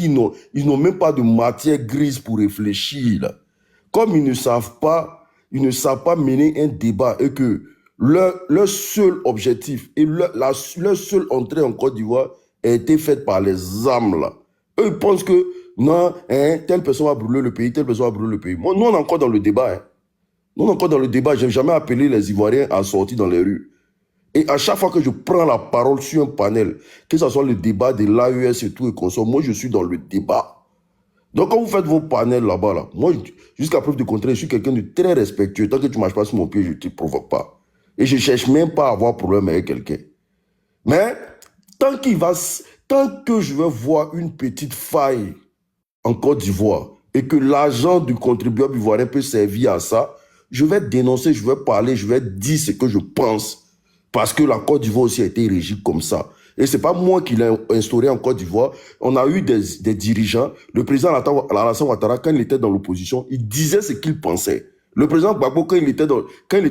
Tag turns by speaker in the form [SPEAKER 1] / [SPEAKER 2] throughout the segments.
[SPEAKER 1] ils n'ont même pas de matière grise pour réfléchir, là. Comme ils ne savent pas mener un débat et que leur seul objectif et leur seule entrée en Côte d'Ivoire a été faite par les âmes, là. Eux, ils pensent que non, hein, telle personne va brûler le pays, telle personne va brûler le pays. Moi, nous, on est encore dans le débat. Hein. Nous, on est encore dans le débat. Je n'ai jamais appelé les Ivoiriens à sortir dans les rues. Et à chaque fois que je prends la parole sur un panel, que ce soit le débat de l'AES et tout et consort, moi, je suis dans le débat. Donc, quand vous faites vos panels là-bas, là, moi, jusqu'à preuve du contraire, je suis quelqu'un de très respectueux. Tant que tu ne marches pas sur mon pied, je ne te provoque pas. Et je ne cherche même pas à avoir problème avec quelqu'un. Mais, tant que je vais voir une petite faille en Côte d'Ivoire et que l'argent du contribuable ivoirien peut servir à ça, je vais dénoncer, je vais parler, je vais dire ce que je pense. Parce que la Côte d'Ivoire aussi a été régie comme ça. Et ce n'est pas moi qui l'ai instauré en Côte d'Ivoire. On a eu des dirigeants. Le président Alassane Ouattara, quand il était dans l'opposition, il disait ce qu'il pensait. Le président Gbagbo, quand il était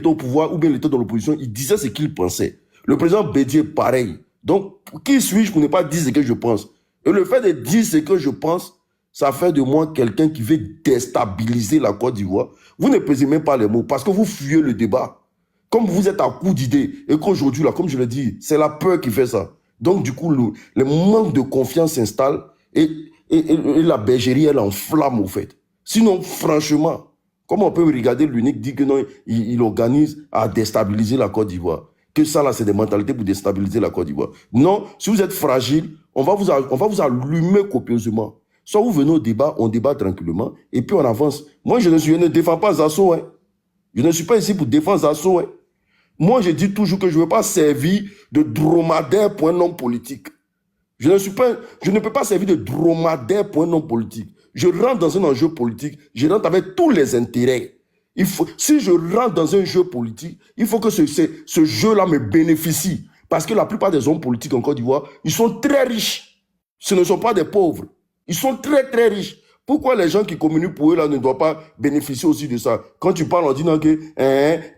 [SPEAKER 1] au pouvoir ou bien il était dans l'opposition, il disait ce qu'il pensait. Le président Bédié, pareil. Donc, qui suis-je pour ne pas dire ce que je pense? Et le fait de dire ce que je pense, ça fait de moi quelqu'un qui veut déstabiliser la Côte d'Ivoire. Vous ne pesez même pas les mots parce que vous fuyez le débat. Comme vous êtes à court d'idées et qu'aujourd'hui, là, comme je l'ai dit, c'est la peur qui fait ça. Donc, du coup, le manque de confiance s'installe et la bergerie, elle enflamme, au fait. Sinon, franchement, comment on peut regarder l'unique dire que non, il organise à déstabiliser la Côte d'Ivoire? Que ça, là, c'est des mentalités pour déstabiliser la Côte d'Ivoire. Non, si vous êtes fragile, on va vous allumer copieusement. Soit vous venez au débat, on débat tranquillement, et puis on avance. Moi, je ne défends pas Zasso, hein. Je ne suis pas ici pour défendre Zasso, hein. Moi, je dis toujours que je ne veux pas servir de dromadaire pour un homme politique. Je ne peux pas servir de dromadaire pour un homme politique. Je rentre dans un enjeu politique, je rentre avec tous les intérêts. Si je rentre dans un jeu politique, il faut que ce jeu-là me bénéficie. Parce que la plupart des hommes politiques en Côte d'Ivoire, ils sont très riches. Ce ne sont pas des pauvres. Ils sont très, très riches. Pourquoi les gens qui communiquent pour eux là ne doivent pas bénéficier aussi de ça? Quand tu parles en disant que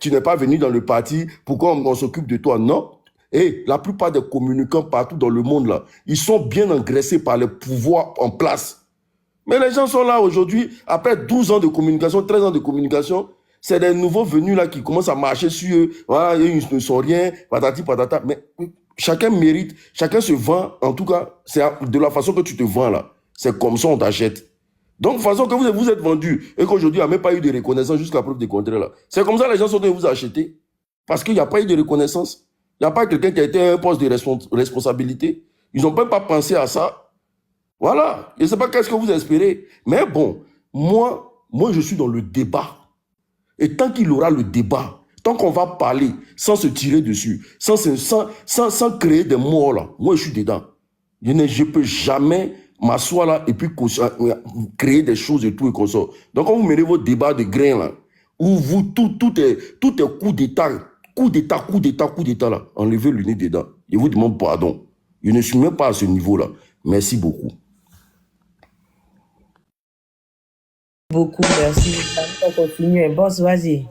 [SPEAKER 1] tu n'es pas venu dans le parti, pourquoi on s'occupe de toi? Non. Et la plupart des communicants partout dans le monde là, ils sont bien engraissés par les pouvoirs en place. Mais les gens sont là aujourd'hui, après 12 ans de communication, 13 ans de communication, c'est des nouveaux venus là qui commencent à marcher sur eux. Voilà, ils ne sont rien, patati patata. Mais chacun mérite, chacun se vend. En tout cas, c'est de la façon que tu te vends là. C'est comme ça on t'achète. Donc, de façon que vous êtes vendu et qu'aujourd'hui, il n'y a même pas eu de reconnaissance jusqu'à preuve du contraire là. C'est comme ça que les gens sont venus vous acheter. Parce qu'il n'y a pas eu de reconnaissance. Il n'y a pas quelqu'un qui a été à un poste de responsabilité. Ils n'ont même pas pensé à ça. Voilà. Je ne sais pas qu'est-ce que vous espérez. Mais bon, moi, je suis dans le débat. Et tant qu'il aura le débat, tant qu'on va parler sans se tirer dessus, sans créer des morts là, moi, je suis dedans. Je ne peux jamais m'asseoir là et puis créer des choses et tout et comme ça. Donc, quand vous menez vos débats de grains là, où vous, tout est coup d'état là, enlevez le nez dedans. Je vous demande pardon. Je ne suis même pas à ce niveau là. Merci beaucoup.
[SPEAKER 2] Beaucoup, merci. On continue. Boss, vas-y.